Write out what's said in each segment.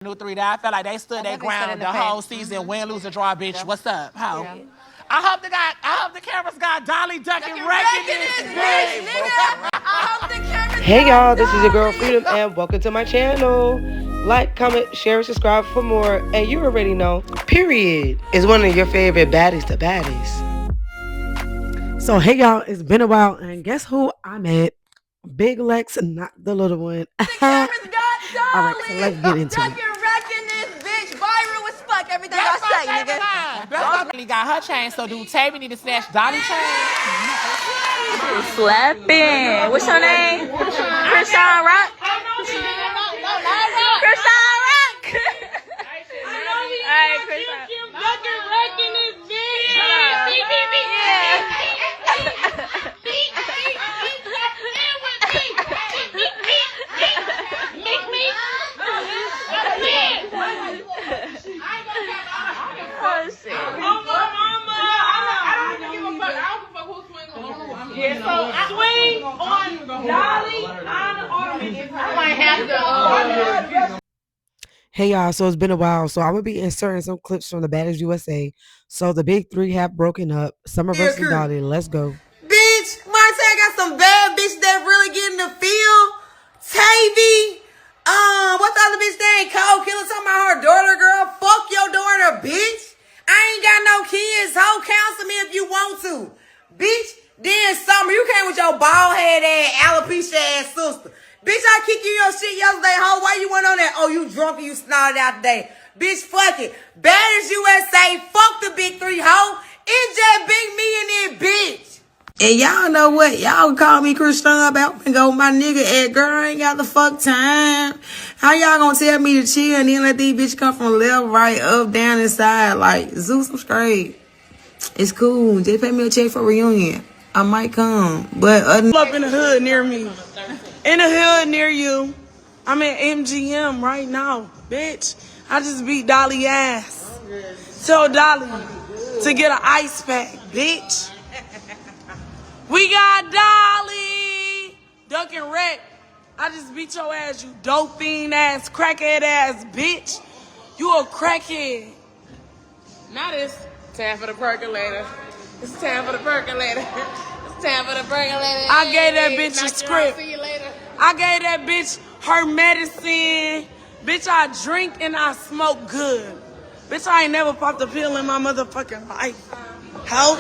New three that I felt like they stood their ground the whole season, win, lose, or draw, bitch. What's up? How? Yeah. I hope the cameras got Dolly ducking wrecking this bitch, nigga. I hope the cameras. Hey y'all, this is your girl Freedom and welcome to my channel. Like, comment, share, subscribe for more. And you already know, period is one of your favorite baddies to baddies. So hey y'all, it's been a while and guess who I'm at? Big Lex, not the little one. The cameras got Dolly. Alright, so let's get into it. Ducking wrecking this bitch. Viral as fuck. Everything I say, nigga. Dolly got her chain, so do Tavy need to snatch Dolly chain? Slapping. What's your name? Krishan Rock? Krishan Rock. Alright, Krishan. Ducking wrecking this bitch. Swing on Dolly on the ornament. I might have to. Hey y'all, so it's been a while. So I'm gonna be inserting some clips from the Baddies USA. So the big three have broken up. Summer versus Dolly. Let's go. Bitch, Martell got some bad bitches that really get in the field. Tavy, what's the other bitch name? Cold Killer talking about her daughter, girl. Fuck your daughter, bitch. I ain't got no kids. Ho, counsel me if you want to. Bitch, then Summer, you came with your bald head ass, alopecia ass sister. Bitch, I kicked you your shit yesterday, ho. Why you went on that? Oh, you drunk and you snorted out today. Bitch, fuck it. Baddies USA, fuck the big three, ho. It's just big me and it, bitch. And y'all know what? Y'all call me Krishan about and go, my nigga, Ed, girl, I ain't got the fuck time. How y'all gonna tell me to chill and then let these bitches come from left, right, up, down, and side? Like, Zeus, I'm straight. It's cool. Just pay me a check for reunion. I might come. But up in the hood near me. In the hood near you. I'm at MGM right now, bitch. I just beat Dolly ass. Tell Dolly to get an ice pack, bitch. We got Dolly. Duck and wreck. I just beat your ass, you dope fiend ass, crackhead ass, bitch. You a crackhead. Now this time for the percolator. It's time for the percolator. It's time for the percolator. I gave that bitch a script. See you later. I gave that bitch her medicine. Bitch, I drink and I smoke good. Bitch, I ain't never popped a pill in my motherfucking life. Help?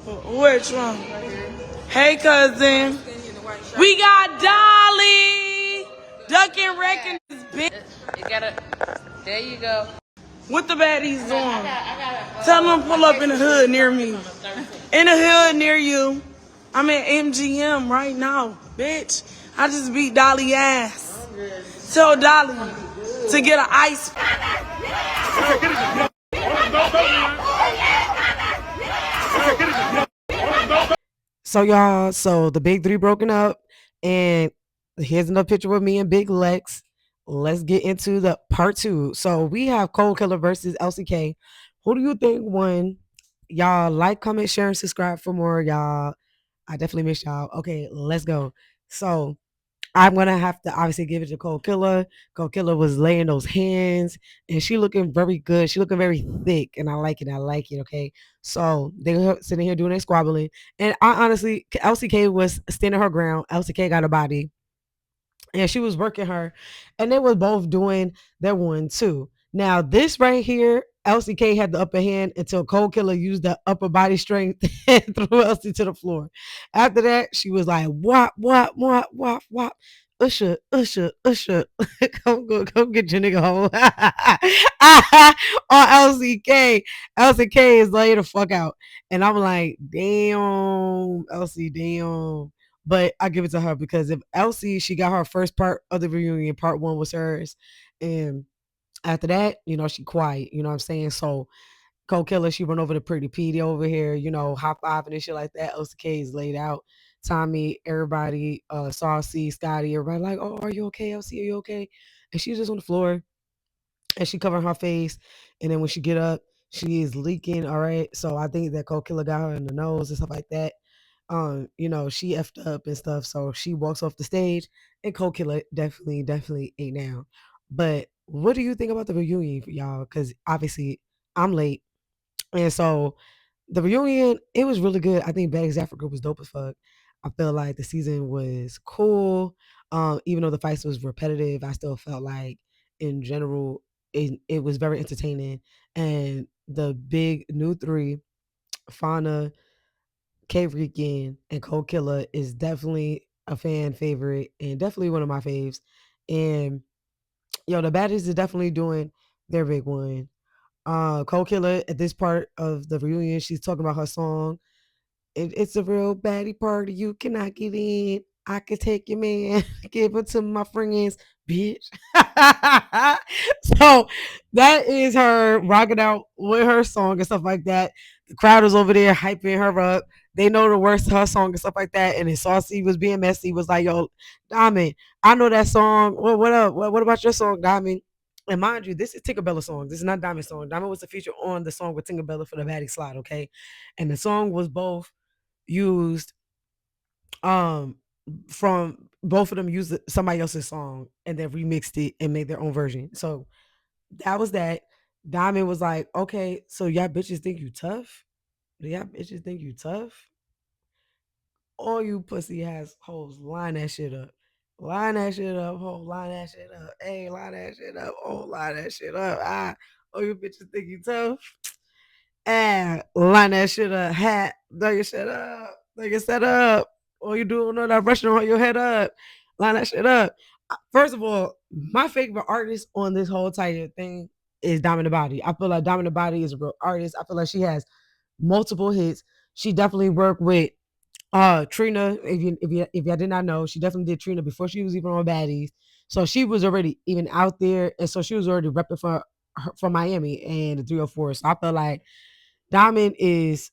Which one? Hey, cousin. We got Dolly. Duck and wrecking this bitch. You gotta. There you go. With the baddies on. Tell them to pull up in the hood near me. In the hood near you. I'm at MGM right now, bitch. I just beat Dolly ass. Tell Dolly to get an ice. So y'all, so the big three broken up, and here's another picture with me and Big Lex. Let's get into the part two. So we have Cold Killer versus LCK. Who do you think won? Y'all like, comment, share, and subscribe for more, y'all. I definitely miss y'all. Okay, let's go. So I'm gonna have to obviously give it to Cold Killer. Cold Killer was laying those hands, and she looking very good. She looking very thick, and I like it. I like it. Okay, so they were sitting here doing their squabbling, and I honestly, LCK was standing her ground. LCK got a body, and she was working her, and they were both doing their 1-2. Now this right here, LCK had the upper hand until Cold Killer used the upper body strength and threw LC to the floor. After that, she was like, wop, wop, wop, wop, wop. Usher, usher, usher. Come get your nigga home. On LCK. LCK is laid the fuck out. And I'm like, damn, LC, damn. But I give it to her because if Elsie, she got her first part of the reunion, part one was hers. And after that, you know, she quiet, you know what I'm saying? So Cold Killer, she run over to Pretty Petey over here, you know, high five and shit like that. LCK is laid out. Tommy, everybody, Saucy, Scotty, everybody like, oh, are you okay, Elsie? Are you okay? And she's just on the floor and she covering her face. And then when she get up, she is leaking. All right. So I think that Cold Killer got her in the nose and stuff like that. She effed up and stuff, so she walks off the stage, and Cold Killer definitely ate down. But what do you think about the reunion, y'all? Because obviously I'm late, and so the reunion, it was really good. I think Baddies Africa was dope as fuck. I feel like the season was cool. Even though the fights was repetitive, I still felt like in general it was very entertaining. And the big new three, Fauna, K Rican, and Cold Killer, is definitely a fan favorite and definitely one of my faves. And the Baddies is definitely doing their big one. Cold Killer at this part of the reunion, she's talking about her song. It's a real baddie party. You cannot get in. I can take your man, give it to my friends, bitch. So that is her rocking out with her song and stuff like that. The crowd is over there hyping her up. They know the words to her song and stuff like that. And then Saucy was being messy, was like, yo, Diamond, I know that song. Well, what up? What about your song, Diamond? And mind you, this is Tinkerbella's song. This is not Diamond's song. Diamond was a feature on the song with Tinkerbella for the Baddie Slide, okay? And the song was both used um from both of them used somebody else's song and then remixed it and made their own version. So that was that. Diamond was like, okay, so y'all bitches think you tough? Do y'all bitches think you tough? All you pussy ass hoes, line that shit up. Line that shit up, ho. Line that shit up. Hey, line that shit up. Oh, line that shit up. Oh, you bitches think you tough? And line that shit up. Hat. Throw your shit up. Throw your set up. All you doing all that rushing on your head up. Line that shit up. First of all, my favorite artist on this whole entire thing is Diamond the Body. I feel like Diamond the Body is a real artist. I feel like she has multiple hits. She definitely worked with Trina. If y'all did not know, she definitely did Trina before she was even on Baddies. So she was already even out there, and so she was already repping for Miami and the 304. So I felt like Diamond is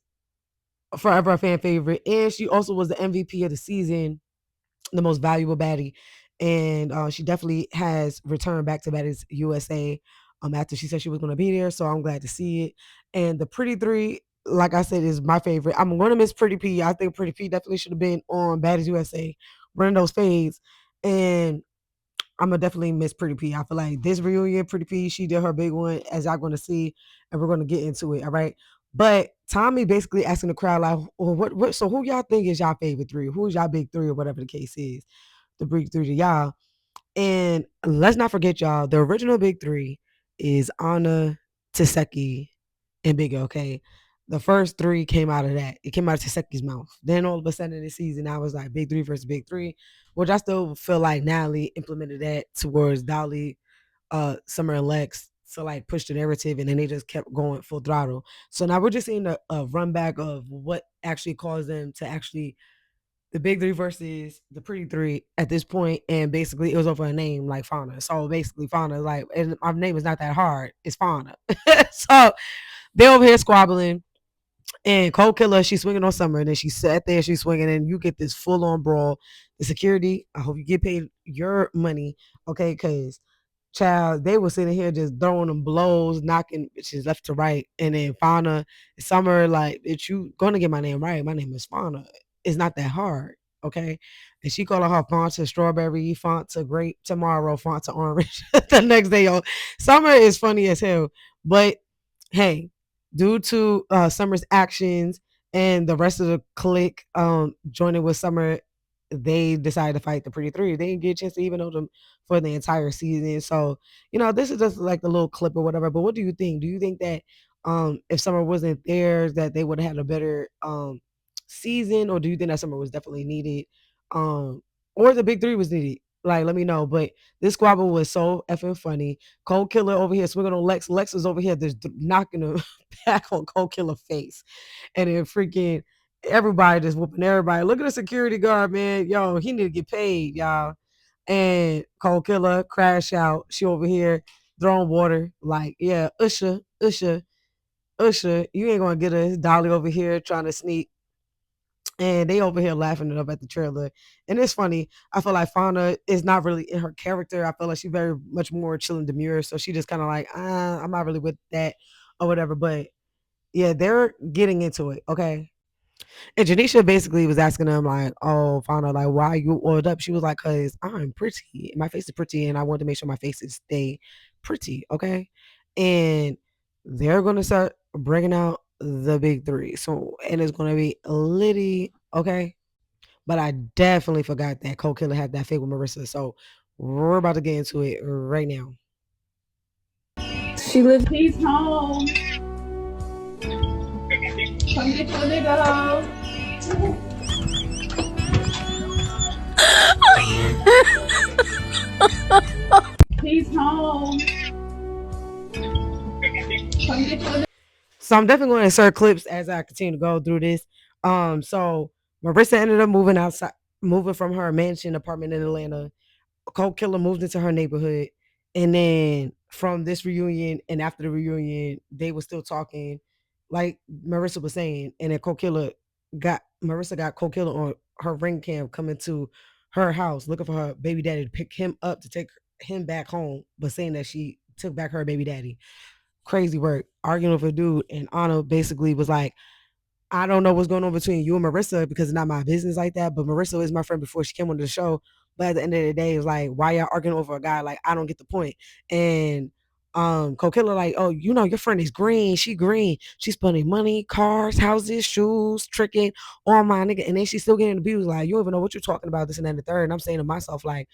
forever a fan favorite, and she also was the MVP of the season, the most valuable baddie, and she definitely has returned back to Baddies USA after she said she was going to be there. So I'm glad to see it. And the Pretty Three, like I said, is my favorite. I'm going to miss Pretty P. I think Pretty P definitely should have been on Baddies USA, running those fades, and I'm gonna definitely miss Pretty P. I feel like this reunion, Pretty P, she did her big one, as y'all gonna see, and we're gonna get into it. All right. But Tommy basically asking the crowd, like, well, what so who y'all think is y'all favorite three? Who's y'all big three or whatever the case is? The big three to y'all. And let's not forget, y'all, the original big three is Anna, Taseki, and Big O, okay? The first three came out of that. It came out of Taseki's mouth. Then all of a sudden in the season, I was like big three versus big three, which I still feel like Natalie implemented that towards Dolly, Summer and Lex to like push the narrative, and then they just kept going full throttle. So now we're just seeing a run back of what actually caused them to actually the big three versus the pretty three at this point, and basically it was over a name like Fauna. So basically Fauna is like, and my name is not that hard. It's Fauna. So they over here squabbling, and Cold Killer, she's swinging on Summer, and then she sat there, she's swinging, and you get this full on brawl. The security, I hope you get paid your money, okay? Because child, they were sitting here just throwing them blows, knocking bitches left to right. And then Fauna, Summer, like, bitch, you gonna get my name right. My name is Fauna. It's not that hard. Okay. And she called her font to strawberry, font to grape tomorrow, font to orange the next day. Yo, Summer is funny as hell. But hey, due to Summer's actions and the rest of the clique joining with Summer, they decided to fight the Pretty Three. They didn't get a chance to even know them for the entire season. So, this is just like a little clip or whatever. But what do you think? Do you think that if Summer wasn't there, that they would have had a better season, or do you think that Summer was definitely needed? Or the big three was needed? Like, let me know. But this squabble was so effing funny. Cold Killer over here swinging on Lex. Lex is over here just knocking him back on Cold Killer face. And then freaking everybody just whooping everybody. Look at the security guard, man. Yo, he need to get paid, y'all. And Cold Killer crash out. She over here throwing water. Like, yeah, Usher, you ain't gonna get us. Dolly over here trying to sneak. And they over here laughing it up at the trailer. And it's funny. I feel like Fauna is not really in her character. I feel like she's very much more chill and demure. So she just kind of like, I'm not really with that or whatever. But yeah, they're getting into it. Okay. And Janisha basically was asking them like, "Oh, found out like why you oiled up." She was like, "Cause I'm pretty. My face is pretty, and I want to make sure my face is stay pretty." Okay, and they're gonna start bringing out the big three. So and it's gonna be Liddy. Okay, but I definitely forgot that Cole Killer had that fake with Marissa. So we're about to get into it right now. She lives. He's home. Come get your nigga home. He's home. Come get your. So I'm definitely going to insert clips as I continue to go through this. So Marissa ended up moving from her mansion apartment in Atlanta. Cold Killer moved into her neighborhood, and then from this reunion and after the reunion, they were still talking, like Marissa was saying, and then Marissa got Cold Killer on her ring cam coming to her house looking for her baby daddy to pick him up to take him back home, but saying that she took back her baby daddy. Crazy work, arguing with a dude, and Anna basically was like, I don't know what's going on between you and Marissa because it's not my business like that. But Marissa is my friend before she came on the show. But at the end of the day, it's like, why y'all arguing over a guy? Like, I don't get the point. And Kokilla, like, oh, you know, your friend is green. She green. She's spending money, cars, houses, shoes, tricking on my nigga. And then she's still getting abused. Like, you don't even know what you're talking about, this and that and the third. And I'm saying to myself, like,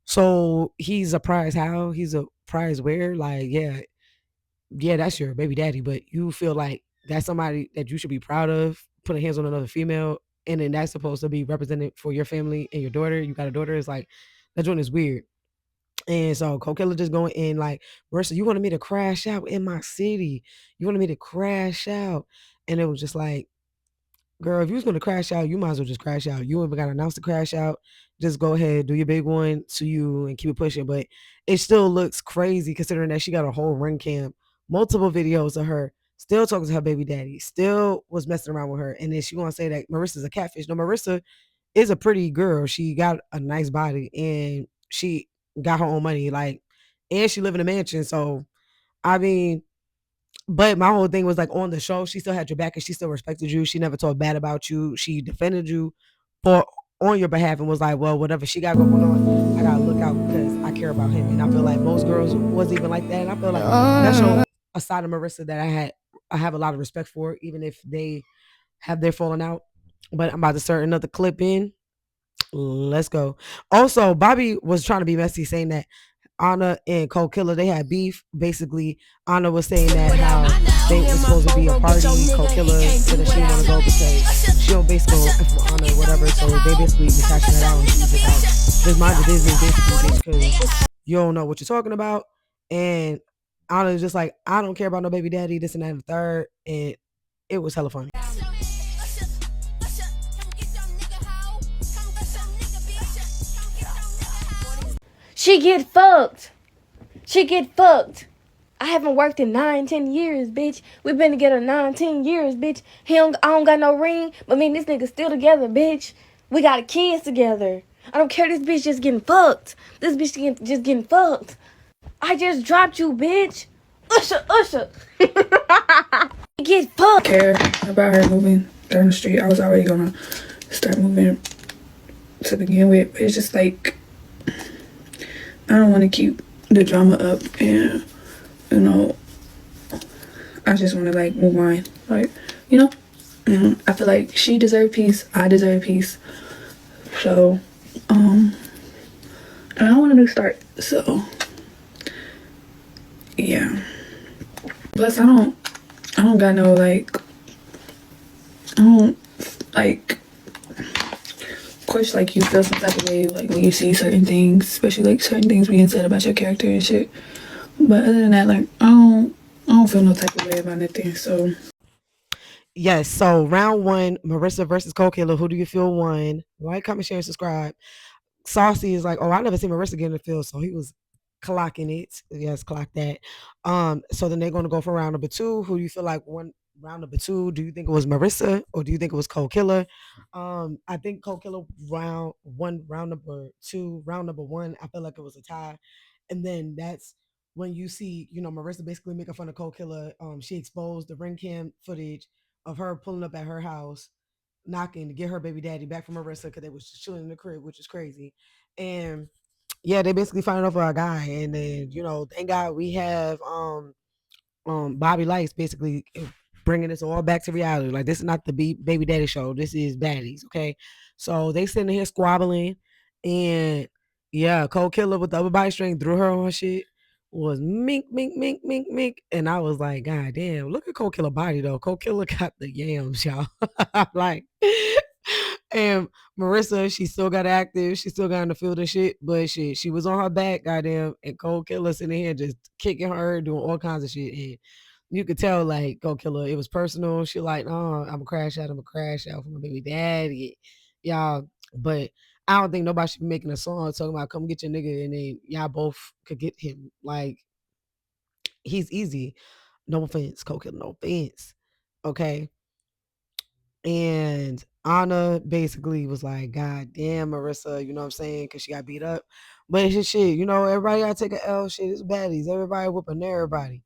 so he's a prize how? He's a prize where? Like, yeah, that's your baby daddy, but you feel like that's somebody that you should be proud of putting hands on another female, and then that's supposed to be represented for your family and your daughter. You got a daughter. It's like that joint is weird. And so Kokilla just going in like, Marissa, you wanted me to crash out in my city. You wanted me to crash out. And it was just like, girl, if you was gonna crash out, you might as well just crash out. You even got announced to crash out. Just go ahead, do your big one to you and keep it pushing. But it still looks crazy considering that she got a whole ring cam, multiple videos of her still talking to her baby daddy, still was messing around with her. And then she wanna say that Marissa's a catfish. No, Marissa is a pretty girl. She got a nice body and she got her own money. Like, and she live in a mansion. So I mean, but my whole thing was like on the show, she still had your back and she still respected you. She never talked bad about you. She defended you for on your behalf and was like, well, whatever she got going on, I gotta look out because I care about him. And I feel like most girls wasn't even like that. And I feel like that show a side of Marissa that I have a lot of respect for, even if they have their falling out. But I'm about to start another clip in. Let's go. Also, Bobby was trying to be messy, saying that Anna and Cole Killer, they had beef. Basically, Anna was saying that how they were supposed to be a party. Cole Killer said that she didn't want to go because she don't basically go F with Anna or whatever. So they basically was hashing that out and she was just like, just mind your business basically because you don't know what you're talking about. And Anna was just like, I don't care about no baby daddy, this and that and the third. And it was hella funny. She get fucked. She get fucked. I haven't worked in 9-10 years, bitch. We've been together 9-10 years, bitch. I don't got no ring, but me and this nigga still together, bitch. We got kids together. I don't care. This bitch just getting fucked. This bitch just getting fucked. I just dropped you, bitch. Usher. Get fucked. Care about her moving down the street. I was already gonna start moving to begin with, but it's just like I don't want to keep the drama up, and you know, I just want to like move on, like, you know, and I feel like she deserves peace, I deserve peace, so and I want a new start, so yeah. Plus I don't got no like, I don't like, of course, like you feel some type of way like when you see certain things, especially like certain things being said about your character and shit. But other than that, like I don't feel no type of way about anything. So yes, so round one, Marissa versus Cole Killer. Who do you feel won? Like, comment, share, and subscribe. Saucy is like, oh, I never seen Marissa get in the field, so he was clocking it. Yes, clock that. So then they're gonna go for round number two. Who do you feel like won round number two? Do you think it was Marissa or do you think it was Cole Killer? I think Cole Killer round number two, round number one, I feel like it was a tie. And then that's when you see, you know, Marissa basically making fun of Cole Killer. She exposed the ring cam footage of her pulling up at her house knocking to get her baby daddy back from Marissa because they was just chilling in the crib, which is crazy. And yeah, they basically find out for a guy, and then thank God we have Bobby Lights basically bringing this all back to reality. Like, this is not the baby daddy show. This is Baddies, okay? So they sitting here squabbling, and yeah, Cold Killer with the upper body string threw her on her shit. Was mink, mink, mink, mink, mink. And I was like, God damn, look at Cold Killer body though. Cold Killer got the yams, y'all. Like, and Marissa, she still got active. She still got in the field of shit, but she was on her back, goddamn, and Cold Killer sitting here just kicking her, doing all kinds of shit. And you could tell, like, Cold Killer, it was personal. She like, oh, I'm a crash out. I'm a crash out for my baby daddy, y'all. But I don't think nobody should be making a song talking about come get your nigga, and then y'all both could get him. Like, he's easy. No offense, Cold Killer. No offense. Okay. And Anna basically was like, God damn, Marissa, you know what I'm saying? Because she got beat up. But it's just shit, everybody got to take a L shit. It's baddies. Everybody whooping everybody.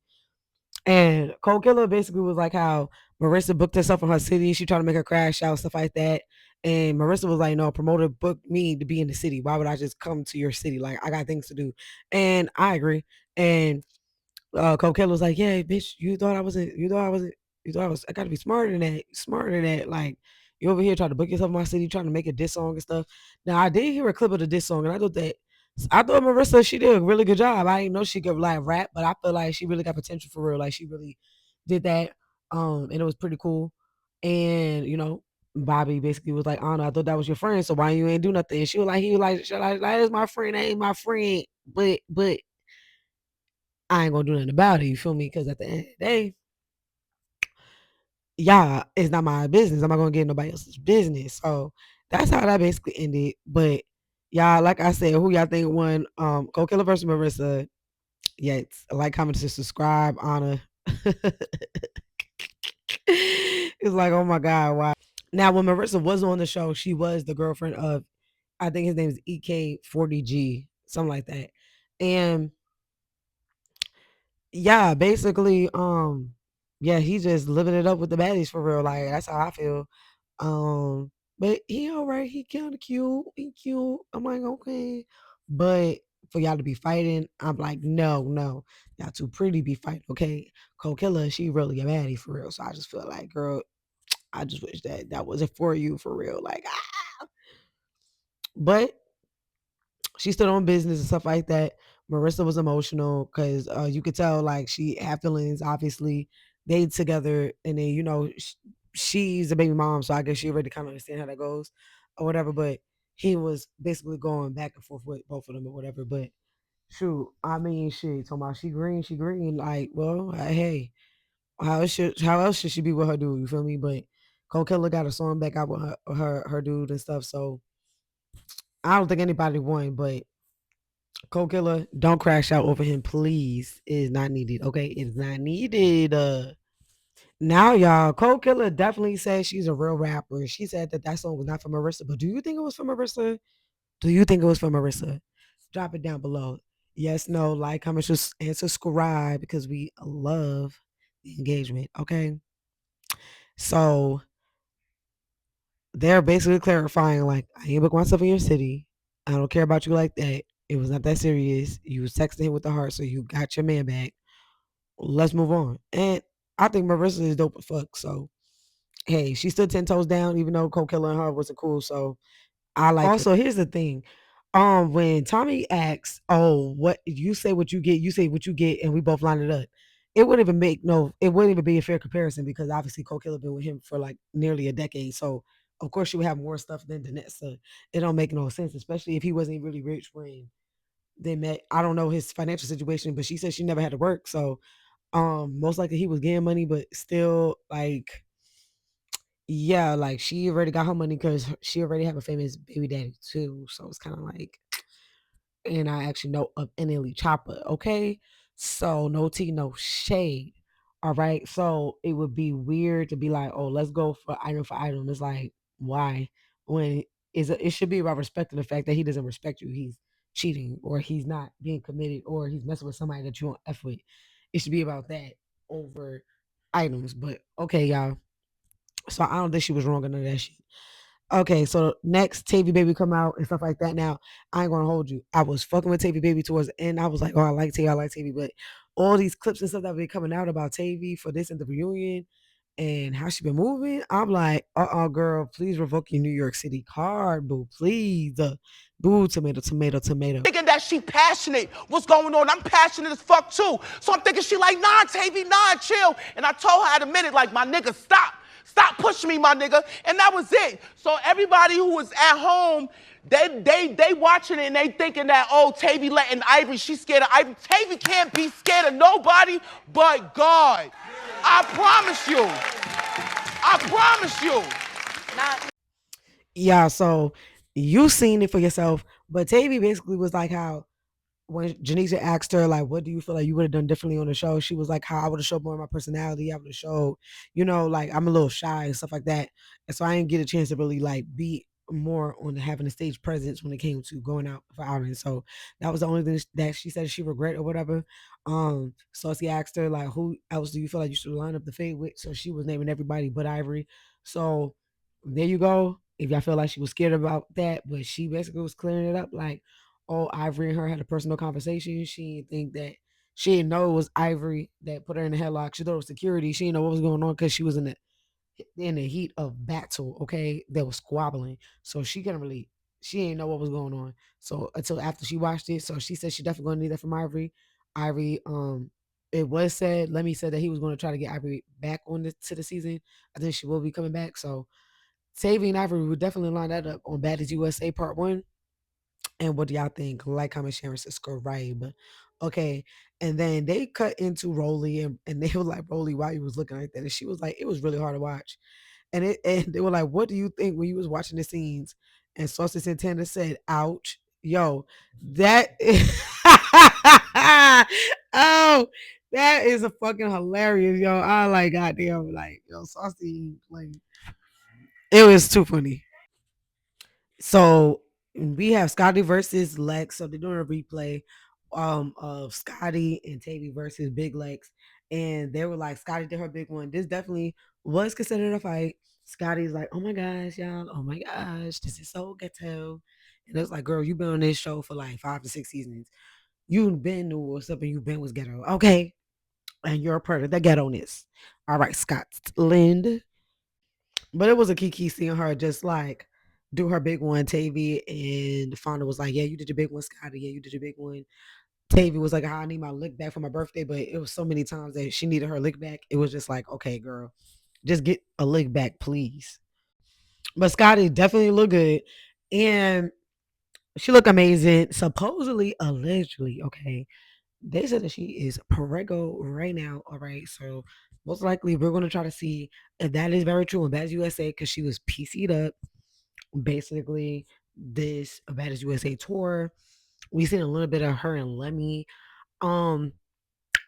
And Cold Killer basically was like how Marissa booked herself in her city. She tried to make her crash out, stuff like that. And Marissa was like, no, promoter booked me to be in the city. Why would I just come to your city? Like, I got things to do. And I agree. And Cold Killer was like, yeah, bitch, I gotta be smarter than that. Smarter than that. Like, you over here trying to book yourself in my city, trying to make a diss song and stuff. Now, I did hear a clip of the diss song, and I thought Marissa, she did a really good job. I didn't know she could like rap, but I feel like she really got potential for real. Like, she really did that. And it was pretty cool. And Bobby basically was like, Anna, I thought that was your friend, so why you ain't do nothing? And he was like, that is my friend, that ain't my friend. But I ain't gonna do nothing about it. You feel me? Because at the end of the day, yeah, it's not my business. I'm not gonna get nobody else's business. So that's how that basically ended. But y'all, like I said, who y'all think won? Cold Killer versus Marissa. Yeah, like, comment, to subscribe, Anna. It's like, oh my God, why? Now, when Marissa was on the show, she was the girlfriend of, I think his name is EK40G, something like that. And yeah, basically, yeah, he's just living it up with the baddies for real. Like, that's how I feel. But he all right. He kind of cute. He cute. I'm like, okay. But for y'all to be fighting, I'm like, no, no. Y'all too pretty to be fighting, okay? Cold Killer, she really a baddie for real. So I just feel like, girl, I just wish that wasn't for you for real. Like, ah. But she stood on business and stuff like that. Marissa was emotional because you could tell, like, she had feelings. Obviously, they together, and then she's a baby mom, so I guess she already kind of understand how that goes or whatever. But he was basically going back and forth with both of them or whatever. But shoot, I mean, shit, talking about she green, she green. Like, well, hey, how else should she be with her dude? You feel me? But Cold Killer got a song back out with her dude and stuff. So I don't think anybody won, but Cold Killer, don't crash out over him, please. It is not needed. Okay, it is not needed. Now, y'all, Cold Killer definitely said she's a real rapper. She said that song was not for Marissa. But do you think it was for Marissa? Do you think it was for Marissa? Drop it down below. Yes, no, like, comment, and subscribe because we love the engagement. Okay, so they're basically clarifying, like, I ain't book myself in your city. I don't care about you like that. It was not that serious. You was texting him with the heart, so you got your man back. Let's move on. And I think Marissa is dope as fuck. So hey, she stood 10 toes down, even though Cold Killer and her wasn't cool. So I like. Also, here's the thing. When Tommy asks, "Oh, what you say? What you get? You say what you get," and we both line it up. It wouldn't even it wouldn't even be a fair comparison because obviously Cold Killer been with him for like nearly a decade. So of course she would have more stuff than Danessa. It don't make no sense, especially if he wasn't really rich when they met. I don't know his financial situation, but she said she never had to work. So most likely he was getting money, but still, like, yeah, like, she already got her money because she already have a famous baby daddy too. So it's kind of like, and I actually know of an elite chopper. Okay, so no tea, no shade. All right, so it would be weird to be like, oh, let's go for item for item. It's like, why? When it should be about respecting the fact that he doesn't respect you. He's cheating, or he's not being committed, or he's messing with somebody that you don't f with. It should be about that over items. But okay, y'all. So I don't think she was wrong on none of that shit. Okay, so next Tavy Baby come out and stuff like that. Now, I ain't gonna hold you. I was fucking with Tavy Baby towards the end. I was like, oh, I like Tavy, but all these clips and stuff that been coming out about Tavy for this and the reunion and how she been moving, I'm like, girl, please revoke your New York City card, boo, please. Boo, tomato, tomato, tomato. Thinking that she passionate. What's going on? I'm passionate as fuck too. So I'm thinking she like, nah, Tavy, nah, chill. And I told her at a minute, like, my nigga, stop. Stop pushing me, my nigga. And that was it. So everybody who was at home, they watching it and they thinking that, oh, Tavy letting Ivory, she's scared of Ivory. Tavy can't be scared of nobody but God. I promise you. I promise you. Yeah, so you seen it for yourself, but Tavy basically was like how when Janisha asked her, like, what do you feel like you would have done differently on the show? She was like, how I would have showed more of my personality. I would have showed, like, I'm a little shy and stuff like that. And so I didn't get a chance to really, like, be more on having a stage presence when it came to going out for outings. So that was the only thing that she said she regret or whatever. So she asked her, like, who else do you feel like you should line up the fade with? So she was naming everybody but Ivory. So there you go. If y'all feel like she was scared about that, but she basically was clearing it up, like, oh, Ivory and her had a personal conversation. She didn't think that she didn't know it was Ivory that put her in the headlock. She thought it was security. She didn't know what was going on because she was in the heat of battle. Okay, they were squabbling, so she didn't know what was going on. So until after she watched it, so she said she definitely gonna need that from Ivory. Ivory, it was said, Lemmy said that he was going to try to get Ivory back to the season. I think she will be coming back. So Tavy and Ivory would definitely line that up on Baddies USA Part 1. And what do y'all think? Like, comment, share, and subscribe. Okay. And then they cut into Rolly and they were like, Rolly, why you was looking like that? And she was like, it was really hard to watch. And they were like, what do you think when you was watching the scenes? And Saucy Santana said, ouch. Yo, that is oh, that is a fucking hilarious, yo. I like goddamn, like, yo, Saucy, like, it was too funny. So we have Scotty versus Lex. So they're doing a replay of Scotty and Tavy versus Big Lex. And they were like, Scotty did her big one. This definitely was considered a fight. Scotty's like, oh my gosh, y'all. Oh my gosh, this is so ghetto. And it's like, girl, you've been on this show for like 5 to 6 seasons. You've been to what's up and you've been with ghetto. Okay. And you're a part of the ghetto-ness. All right, Scotland. But it was a kiki seeing her just like do her big one, Tavy, and Fonda was like, yeah, you did your big one, Scotty. Yeah, you did your big one. Tavy was like, I need my lick back for my birthday, but it was so many times that she needed her lick back. It was just like, okay, girl, just get a lick back, please. But Scotty definitely looked good. And she looked amazing. Supposedly, allegedly, okay. They said that she is prego right now. All right. So most likely we're going to try to see if that is very true in Baddies USA because she was PC'd up. Basically, this Baddies USA tour. We seen a little bit of her and Lemmy. Um,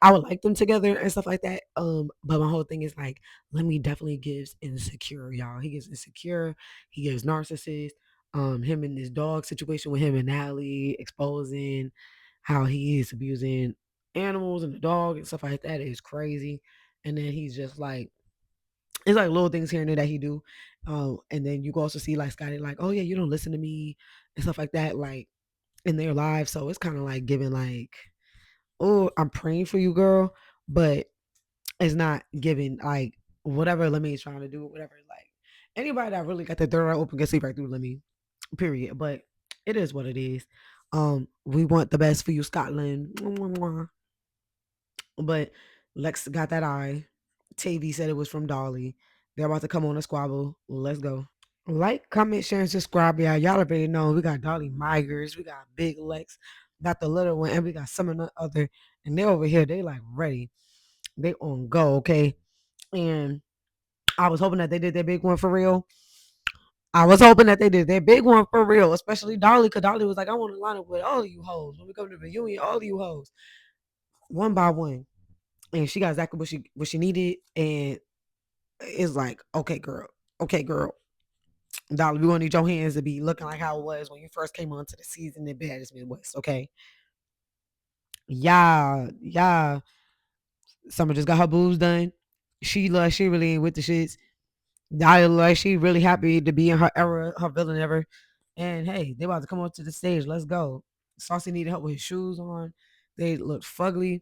I would like them together and stuff like that. But my whole thing is like Lemmy definitely gives insecure, y'all. He gives insecure, he gives narcissist. Him and this dog situation with him and Natalie exposing how he is abusing animals and the dog and stuff like that is crazy. And then he's just like it's like little things here and there that he do. And then you can also see like Scotty like, oh yeah, you don't listen to me and stuff like that, like in their lives. So it's kind of like giving like, oh, I'm praying for you, girl, but it's not giving like whatever Lemmy is trying to do, whatever. Like anybody that really got their third eye open can see right through Lemmy, period. But it is what it is. We want the best for you, Scotland. But Lex got that eye. Tavy said it was from Dolly. They're about to come on a squabble. Let's go. Like, comment, share, and subscribe, y'all. Y'all already know we got Dolly Migers, we got Big Lex, got the little one, and we got some of the other. And they over here, they like ready. They on go, okay? And I was hoping that they did their big one for real. I was hoping that they did their big one for real, especially Dolly, because Dolly was like, I want to line up with all of you hoes. When we come to the reunion, all of you hoes. One by one. And she got exactly what she needed. And it's like, okay, girl. Dolly, we gonna need your hands to be looking like how it was when you first came onto the season in Baddies Midwest, okay? Yeah. Summer just got her boobs done. She really ain't with the shits. Dolly look like she really happy to be in her era, her villain ever. And hey, they about to come up to the stage. Let's go. Saucy needed help with his shoes on. They looked fugly.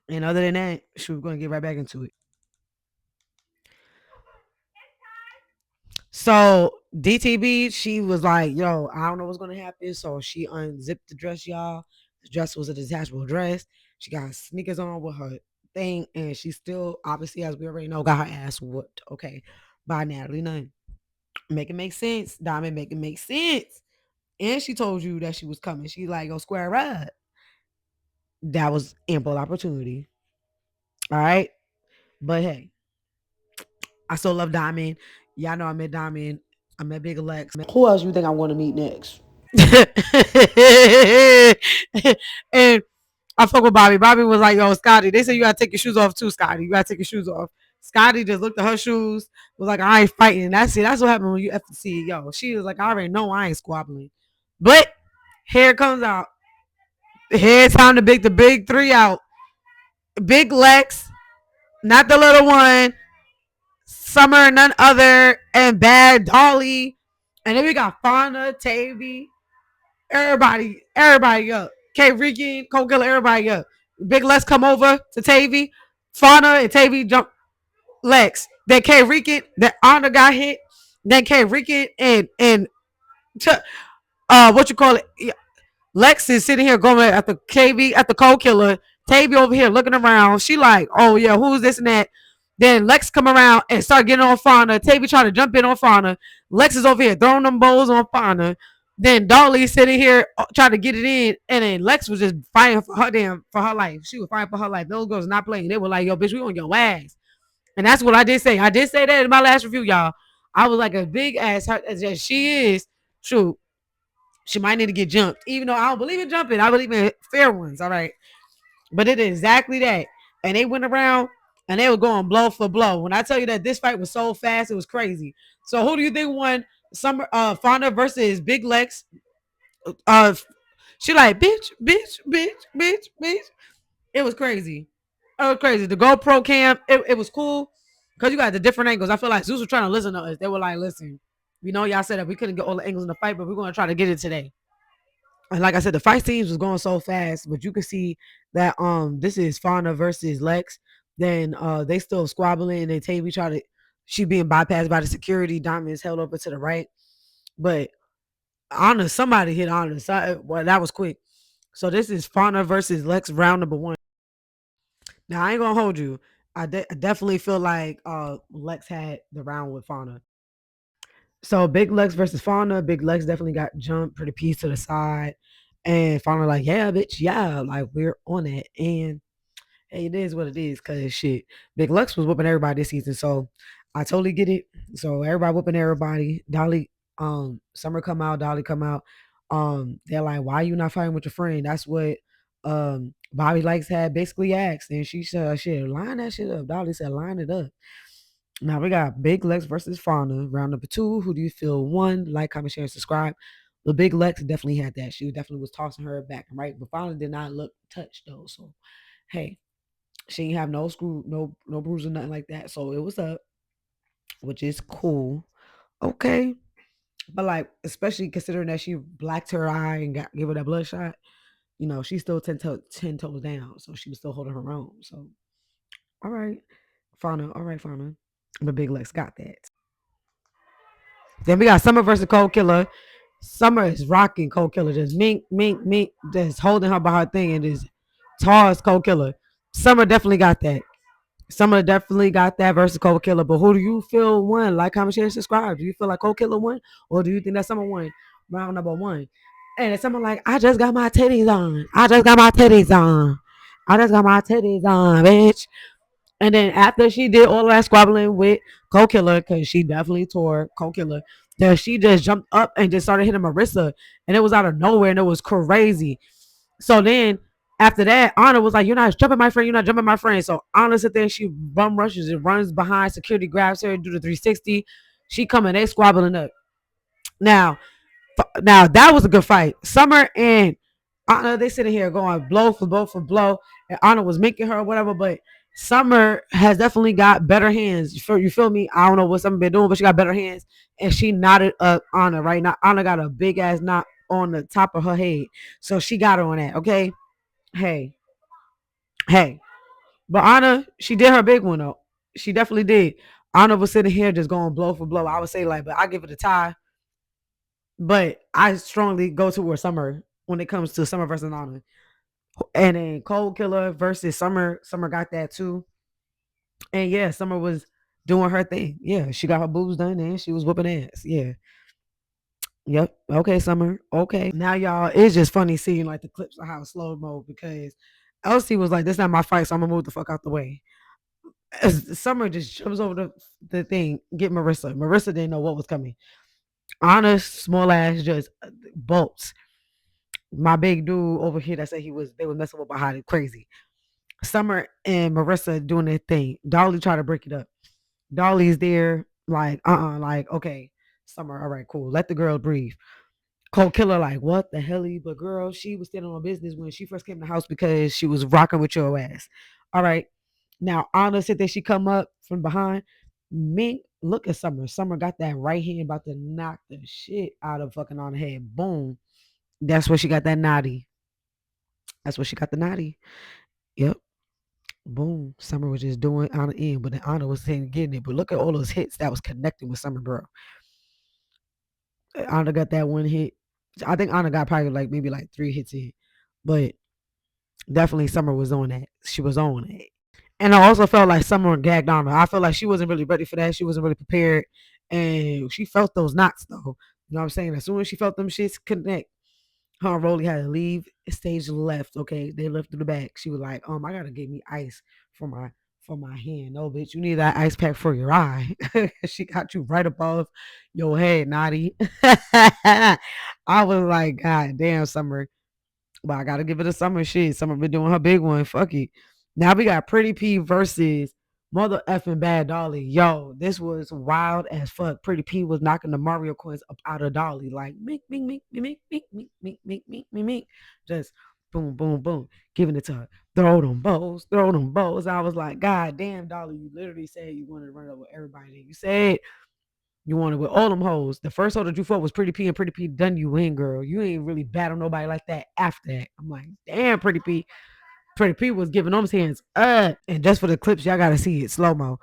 And other than that, she was going to get right back into it. So DTB, she was like, yo, I don't know what's gonna happen. So she unzipped the dress, y'all. The dress was a detachable dress. She got sneakers on with her thing, and she still, obviously, as we already know, got her ass whooped. Okay. By Natalie Nunn. Make it make sense. Diamond, make it make sense. And she told you that she was coming. She like, go square up. That was ample opportunity. All right. But hey, I still love Diamond. Y'all know I met Diamond. I met Big Alex. Who else you think I'm going to meet next? And I fuck with Bobby. Bobby was like, yo, Scotty, they said you gotta take your shoes off too, Scotty. You gotta take your shoes off. Scotty just looked at her shoes, was like, I ain't fighting. That's it. That's what happened when you FTC. Yo, she was like, I already know I ain't squabbling. But here it comes out. Here it's time to big the big three out. Big Lex, not the little one. Summer, none other, and Bad Dolly. And then we got Fauna, Tavy, everybody up. K Ricky, Cold Killer, everybody up. Big Lex come over to Tavy. Fauna and Tavy jump Lex. Then K Ricky, then Honor got hit. Then K Ricky and what you call it? Lex is sitting here going at the KB at the Cold Killer. Tavy over here looking around. She like, oh yeah, who's this and that? Then Lex come around and start getting on Fauna. Tavy trying to jump in on Fauna. Lex is over here throwing them bowls on Fauna. Then Dolly sitting here trying to get it in, and then Lex was just fighting for her life. She was fighting for her life. Those girls not playing. They were like, "Yo, bitch, we on your ass." And that's what I did say. I did say that in my last review, y'all. I was like a big ass as she is. Shoot, she might need to get jumped. Even though I don't believe in jumping, I believe in fair ones. All right, but it is exactly that. And they went around and they were going blow for blow. When I tell you that this fight was so fast, it was crazy. So who do you think won? Summer Fauna versus Big Lex. Uh, she like bitch, bitch, bitch, bitch, bitch. It was crazy. It was crazy. The GoPro cam, it was cool because you got the different angles. I feel like Zeus was trying to listen to us. They were like, listen, we know y'all said that we couldn't get all the angles in the fight, but we're gonna try to get it today. And like I said, the fight scenes was going so fast, but you could see that this is Fauna versus Lex. Then they still squabbling, and then Tavy she being bypassed by the security. Diamond is held over to the right, but Honor, somebody hit Honor. So, well, that was quick. So this is Fauna versus Lex, round number 1. Now I ain't gonna hold you. I definitely feel like Lex had the round with Fauna. So Big Lex versus Fauna. Big Lex definitely got jumped, pretty piece to the side. And Fauna like, yeah, bitch, yeah, like we're on it. And hey, it is what it is, cause shit. Big Lex was whooping everybody this season. So I totally get it. So everybody whooping everybody. Dolly, Summer come out, Dolly come out. They're like, why are you not fighting with your friend? That's what Bobby Likes had basically asked. And she said, shit, line that shit up. Dolly said, line it up. Now we got Big Lex versus Fauna. Round number 2. Who do you feel won? Like, comment, share, and subscribe. The Big Lex definitely had that. She definitely was tossing her back and right. But Fauna did not look touched though. So hey, she didn't have no screw, no bruise or nothing like that. So it was up, which is cool. Okay. But like, especially considering that she blacked her eye and gave her that bloodshot, you know, she's still 10 toes down. So she was still holding her own. So all right, Fauna. All right, Fauna. But Big Lex got that. Then we got Summer versus Cold Killer. Summer is rocking Cold Killer, just mink, mink, mink, just holding her by her thing and just toss Cold Killer. Summer definitely got that. Summer definitely got that versus Cold Killer. But who do you feel won? Like, comment, share, subscribe. Do you feel like Cold Killer won? Or do you think that Summer won round number 1? And it's someone like, I just got my titties on. I just got my titties on. I just got my titties on, bitch. And then after she did all that squabbling with Cold Killer, because she definitely tore Cold Killer, then she just jumped up and just started hitting Marissa. And it was out of nowhere and it was crazy. So then after that, Anna was like, you're not jumping my friend. You're not jumping my friend. So Anna sit there, she bum rushes and runs behind. Security grabs her, do the 360. She coming, they squabbling up. Now that was a good fight. Summer and Anna, they sitting here going blow for blow for blow. And Anna was making her or whatever, but Summer has definitely got better hands. You feel me? I don't know what Summer been doing, but she got better hands. And she knotted up Anna right now. Anna got a big ass knot on the top of her head. So she got her on that, okay? Hey, hey. But Anna, she did her big one though. She definitely did. Anna was sitting here just going blow for blow. I would say like, but I give it a tie. But I strongly go toward Summer when it comes to Summer versus Anna. And then Cold Killer versus Summer. Summer got that too. And yeah, Summer was doing her thing. Yeah, she got her boobs done and she was whooping ass. Yeah. Yep. Okay, Summer. Okay. Now, y'all, it's just funny seeing like the clips of how slow mo because Elsie was like, "This not my fight, so I'm gonna move the fuck out the way." Summer just jumps over the thing, get Marissa. Marissa didn't know what was coming. Anna, small ass, just bolts. My big dude over here that said they was messing with behind it crazy. Summer and Marissa doing their thing. Dolly tried to break it up. Dolly's there, like, like, okay, Summer, all right, cool. Let the girl breathe. Cold Killer, like, what the hell? But girl, she was standing on business when she first came to the house because she was rocking with your ass. All right. Now, Anna said that she come up from behind. Mink, look at Summer. Summer got that right hand about to knock the shit out of fucking on the head. Boom. That's where she got that naughty. That's where she got the naughty. Yep. Boom. Summer was just doing Anna in, but then Anna was saying getting it. But look at all those hits that was connecting with Summer, bro. Anna got that one hit. I think Anna got probably like maybe like 3 hits in. But definitely Summer was on that. She was on it. And I also felt like Summer gagged on her. I felt like she wasn't really ready for that. She wasn't really prepared. And she felt those knots though. You know what I'm saying? As soon as she felt them shits connect, her and Rolly had to leave stage left. Okay. They left through the back. She was like, I gotta get me ice for my hand. No, bitch, you need that ice pack for your eye. She got you right above your head, naughty. I was like, God damn, Summer. But I gotta give it a Summer shit. Summer been doing her big one. Fuck it. Now we got Pretty P versus mother effing Bad Dolly. Yo, this was wild as fuck. Pretty P was knocking the Mario coins up out of Dolly. Like mink, mink, mink, mink, mink, mink, mink, mink, mink, mink, mink. Just boom, boom, boom. Giving it to her. Throw them bows, throw them bows. I was like, God damn, Dolly, you literally said you wanted to run over everybody. You said you wanted with all them hoes. The first hoe that you fought was Pretty P, and Pretty P done you in, girl. You ain't really battle nobody like that after that. I'm like, damn, Pretty P. Pretty P was giving them hands up. And just for the clips, y'all gotta see it slow mo.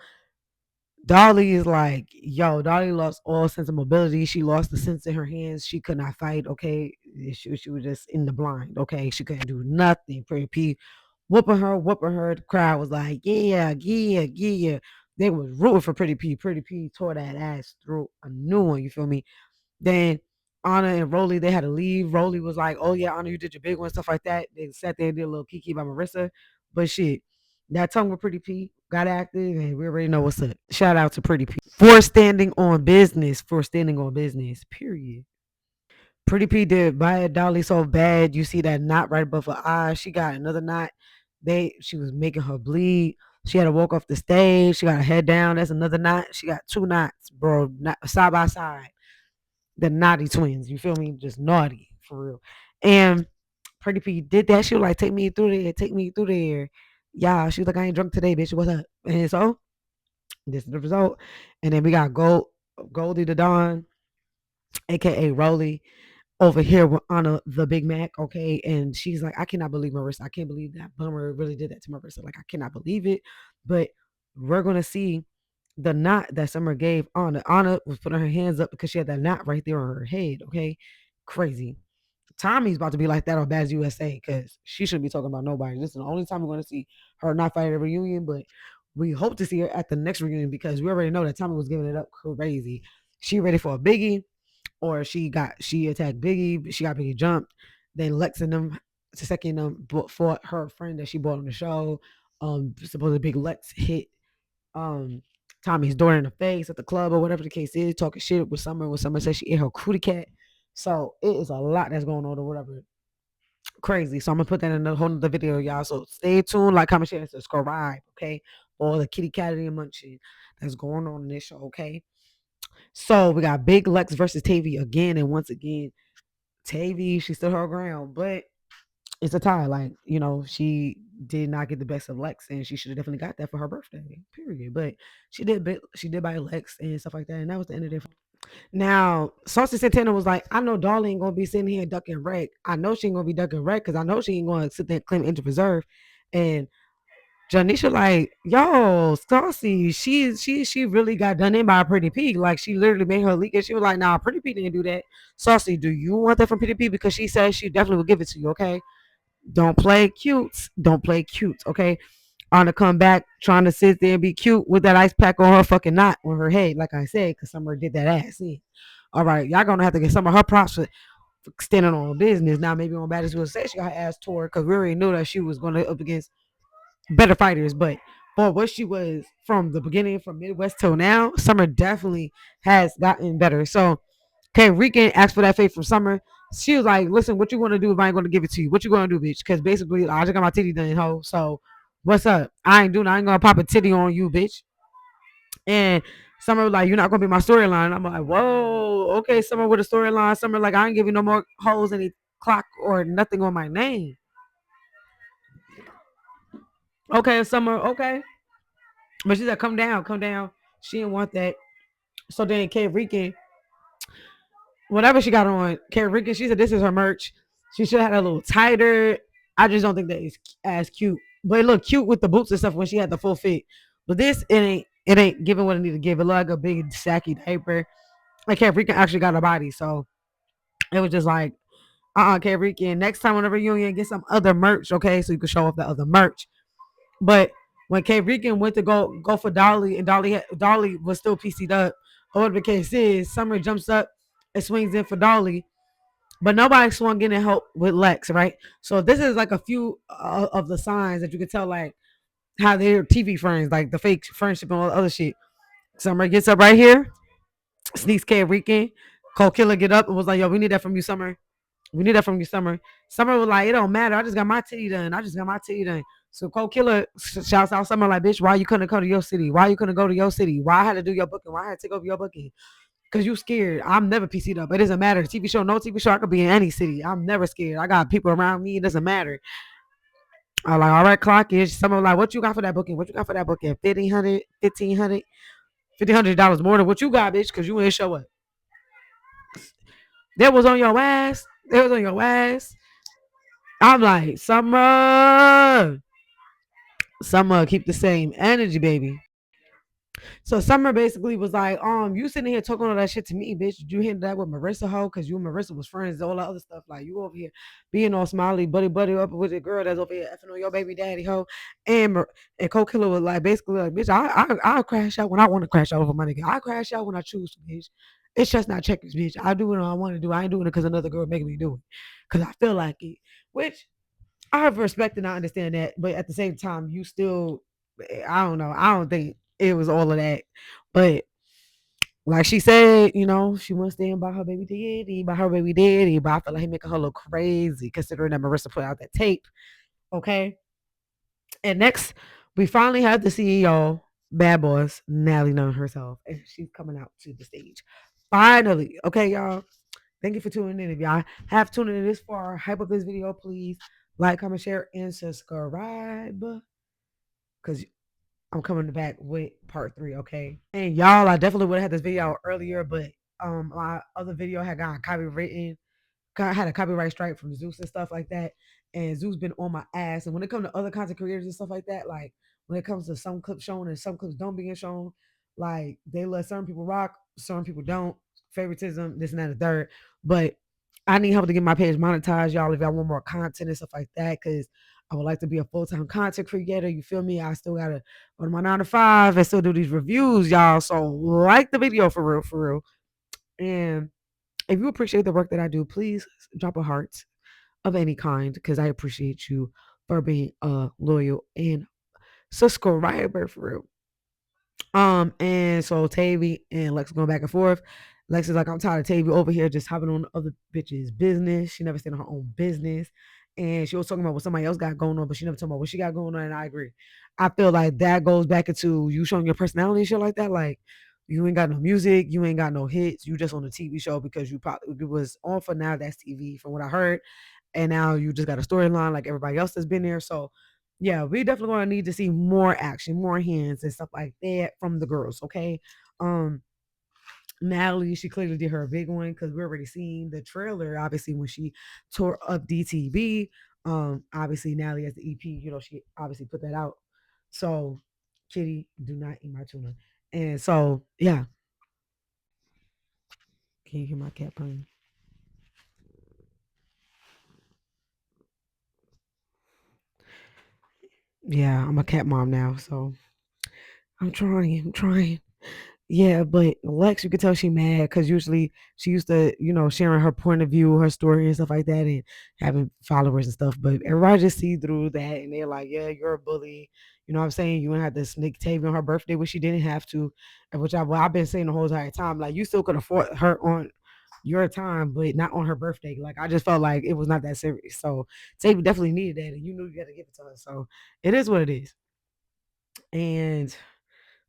Dolly is like, yo, Dolly lost all sense of mobility. She lost the sense in her hands. She could not fight. Okay, she was just in the blind. Okay, she couldn't do nothing. Pretty P whooping her, whooping her. The crowd was like, yeah, yeah, yeah. They was rooting for Pretty P. Pretty P tore that ass through a new one. You feel me? Then Anna and Rolly, they had to leave. Rolly was like, oh yeah, Anna, you did your big one, stuff like that. They sat there and did a little kiki by Marissa. But shit, that tongue with Pretty P got active and we already know what's up. Shout out to Pretty P. For standing on business. For standing on business. Period. Pretty P did bad Dolly so bad. You see that knot right above her eye. She got another knot. She was making her bleed. She had to walk off the stage. She got her head down. That's another knot. She got 2 knots, bro, side by side. The naughty twins. You feel me? Just naughty for real. And Pretty P did that. She was like, take me through there, take me through there. Yeah, she was like, I ain't drunk today, bitch. What's up? And so this is the result. And then we got Goldie the Don, aka Rolly, over here on the Big Mac, okay? And she's like, I cannot believe Marissa. I can't believe that Bummer really did that to Marissa. Like, I cannot believe it. But we're gonna see the knot that Summer gave Anna. Anna was putting her hands up because she had that knot right there on her head, okay? Crazy. Tommy's about to be like that on Baddies USA because she shouldn't be talking about nobody. This is the only time we're going to see her not fight at a reunion, but we hope to see her at the next reunion because we already know that Tommy was giving it up crazy. She ready for a Biggie, or she attacked Biggie. She got Biggie jumped. Then Lex and them, second them fought her friend that she brought on the show. Supposedly Big Lex hit Tommy's daughter in the face at the club or whatever the case is, talking shit with Summer when Summer said she ate her cootie cat. So it is a lot that's going on or whatever. Crazy. So I'm gonna put that in the whole other video, y'all. So stay tuned, like, comment, share, and subscribe, okay? For all the kitty cat and munching that's going on in this show, okay? So we got Big Lex versus Tavy again, and once again, Tavy, she stood her ground, but it's a tie. Like, she did not get the best of Lex, and she should have definitely got that for her birthday. Period. But she did buy Lex and stuff like that, and that was the end of it. Now, Saucy Santana was like, I know Dolly ain't gonna be sitting here ducking wreck. I know she ain't gonna be ducking wreck because I know she ain't gonna sit there and claim injured reserve. And Janisha like, yo, Saucy, she really got done in by a Pretty P. Like, she literally made her leak, and she was like, nah, Pretty P didn't do that. Saucy, do you want that from Pretty P? Because she says she definitely will give it to you, okay? Don't play cute. Don't play cute, okay? On to come back trying to sit there and be cute with that ice pack on her fucking knot on her head, like I said, because Summer did that ass in. All right, y'all gonna have to get some of her props for standing on business. Now, maybe on Baddies USA, she got her ass tore because we already knew that she was going to up against better fighters. But for what she was from the beginning, from Midwest till now, Summer definitely has gotten better. So, okay, Rican asked for that faith from Summer. She was like, listen, what you gonna do if I ain't gonna give it to you? What you gonna do, bitch? Because basically, I just got my titty done, ho. So, what's up? I ain't gonna pop a titty on you, bitch. And Summer was like, you're not gonna be my storyline. I'm like, whoa, okay, Summer with a storyline. Summer like, I ain't giving no more hoes any clock or nothing on my name. Okay, Summer, okay. But she said, come down, come down. She didn't want that. So then K Rican, whatever she got on, K Rican, she said this is her merch. She should have had a little tighter. I just don't think that is as cute. But it looked cute with the boots and stuff when she had the full fit. But this, it ain't giving what it need to give. It looked like a big sacky diaper. Like K Rican actually got a body. So it was just like, K Rican, next time whenever you get some other merch, okay? So you can show off the other merch. But when K Rican went to go for Dolly, and Dolly was still PC'd up, whatever the case is, Summer jumps up and swings in for Dolly, but nobody swung in and help with Lex, right? So this is like a few of the signs that you can tell, like how they're TV friends, like the fake friendship and all the other shit. Summer gets up right here, sneaks K Rican, Cole Killer get up and was like, yo, we need that from you, Summer. We need that from you, Summer. Summer was like, it don't matter. I just got my titty done. So Cole Killer shouts out Summer like, bitch, why you couldn't go to your city? Why you couldn't go to your city? Why I had to do your booking? Why I had to take over your booking? Because you scared. I'm never PC'd up. It doesn't matter. TV show, no TV show. I could be in any city. I'm never scared. I got people around me. It doesn't matter. I'm like, all right, clock is. Summer like, what you got for that booking? What you got for that booking? $1,500, $1,500, $1,500 more than what you got, bitch, because you ain't show up. That was on your ass. That was on your ass. I'm like, Summer, keep the same energy, baby. So Summer basically was like, you sitting here talking all that shit to me, bitch. Did you hear that with Marissa, ho? Because you and Marissa was friends, all that other stuff. Like, you over here being all smiley, buddy up with a girl that's over here effing on your baby daddy, ho. And Cole Killer was like, basically like, bitch, I'll crash out when I want to crash out over my nigga. I crash out when I choose to, bitch. It's just not checkers, bitch. I do what I want to do. I ain't doing it because another girl making me do it. Because I feel like it. Which I have respect and I understand that. But at the same time, you still, I don't know. I don't think it was all of that. But like she said, she wants to stand by her baby daddy, But I feel like he making her look crazy considering that Marissa put out that tape. Okay. And next, we finally have the CEO, Bad Boss, Natalie Nunn herself. And she's coming out to the stage. Finally. Okay, y'all. Thank you for tuning in. If y'all have tuned in this far, hype up this video, please. Like, comment, share, and subscribe. Because I'm coming back with part 3, okay? And y'all, I definitely would have had this video earlier, but my other video had gotten copywritten. Had a copyright strike from Zeus and stuff like that. And Zeus been on my ass. And when it comes to other content creators and stuff like that, like when it comes to some clips shown and some clips don't being shown, like they let certain people rock, certain people don't. Favoritism, this and that, and the third. But I need help to get my page monetized, y'all. If y'all want more content and stuff like that, because I would like to be a full-time content creator. You feel me? I still gotta go to my 9 to 5 and still do these reviews, y'all. So like the video for real. And if you appreciate the work that I do, please drop a heart of any kind because I appreciate you for being a loyal and subscriber for real. And so Tavy and Lex going back and forth. Lex is like, I'm tired of Tavy over here just hopping on other bitches' business. She never stayed on her own business. And she was talking about what somebody else got going on, but she never talking about what she got going on. And I agree. I feel like that goes back into you showing your personality and shit like that. Like, you ain't got no music, you ain't got no hits, you just on a TV show because you probably it was on for Now That's TV from what I heard. and now you just got a storyline like everybody else has been there. So yeah, we definitely gonna need to see more action, more hands and stuff like that from the girls. Okay. Um Natalie, she clearly did her a big one because we already seen the trailer. Obviously, when she tore up DTB, obviously Natalie as the EP, she obviously put that out. So, Kitty, do not eat my tuna. And so, yeah, can you hear my cat purring? Yeah, I'm a cat mom now, so I'm trying. Yeah, but Lex, you could tell she mad because usually she used to, sharing her point of view, her story and stuff like that, and having followers and stuff. But everybody just see through that, and they're like, "Yeah, you're a bully." You know what I'm saying? You didn't have to sneak Tavy on her birthday, which she didn't have to, and I've been saying the whole entire time. Like, you still could afford her on your time, but not on her birthday. Like, I just felt like it was not that serious. So Tavy definitely needed that, and you knew you had to give it to her. So it is what it is. And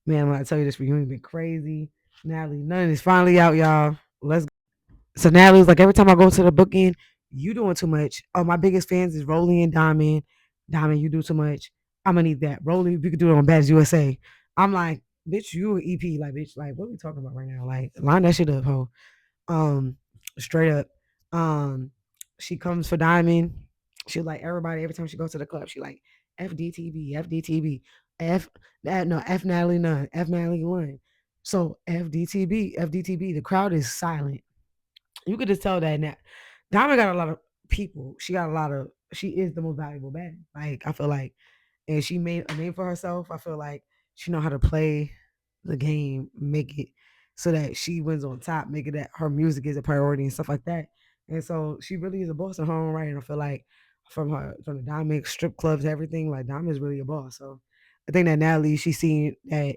man, when I tell you this reunion been crazy. Natalie, none is finally out, y'all. Let's go. So Natalie was like, every time I go to the booking, you doing too much. Oh, my biggest fans is Rolly and Diamond. Diamond, you do too much. I'm gonna need that. Rolly, we could do it on Baddies USA. I'm like, bitch, you an EP. Like, bitch, like, what are we talking about right now? Like, line that shit up, ho. Um, straight up. Um, she comes for Diamond. She like everybody every time she goes to the club. She like FDTB, FDTB, F that no F Natalie none, F Natalie one. So FDTB, FDTB. The crowd is silent. You could just tell that now. Diamond got a lot of people. She got a lot of. She is the most valuable band. Like I feel like, and she made a name for herself. I feel like she know how to play the game, make it so that she wins on top, make it that her music is a priority and stuff like that. And so she really is a boss in her own right. And I feel like from the Diamond strip clubs, everything, like Diamond is really a boss. So I think that Natalie, she's seen that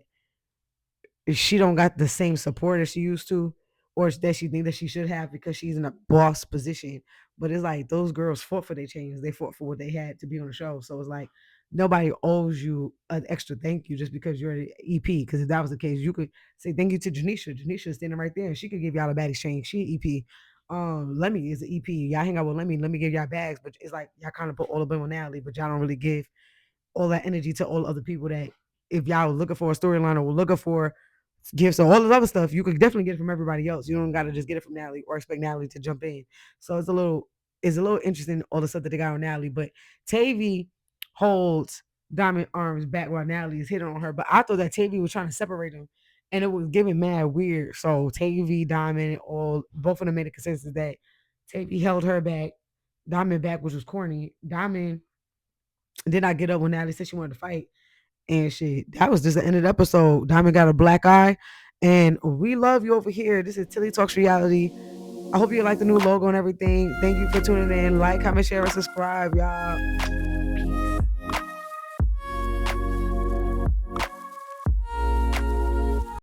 she don't got the same support as she used to, or that she think that she should have because she's in a boss position. But it's like those girls fought for their chains. They fought for what they had to be on the show. So it's like nobody owes you an extra thank you just because you're an EP. Because if that was the case, you could say thank you to Janisha. Janisha is standing right there, and she could give y'all a baddie chain. She EP. Lemmy is an EP. Y'all hang out with Lemmy. Let me give y'all bags, but it's like y'all kind of put all of them on Natalie, but y'all don't really give all that energy to all other people that if y'all were looking for a storyline or were looking for gifts or all this other stuff, you could definitely get it from everybody else. You don't got to just get it from Natalie or expect Natalie to jump in. So it's a little interesting all the stuff that they got on Natalie. But Tavy holds Diamond arms back while Natalie is hitting on her. But I thought that Tavy was trying to separate them, and it was giving mad weird. So Tavy, Diamond, all both of them made a consensus that Tavy held her back, Diamond back, which was corny. Diamond did not get up when Natalie said she wanted to fight. And shit, that was just the end of the episode. Diamond got a black eye. And we love you over here. This is Tilly Talks Reality. I hope you like the new logo and everything. Thank you for tuning in. Like, comment, share, and subscribe, y'all.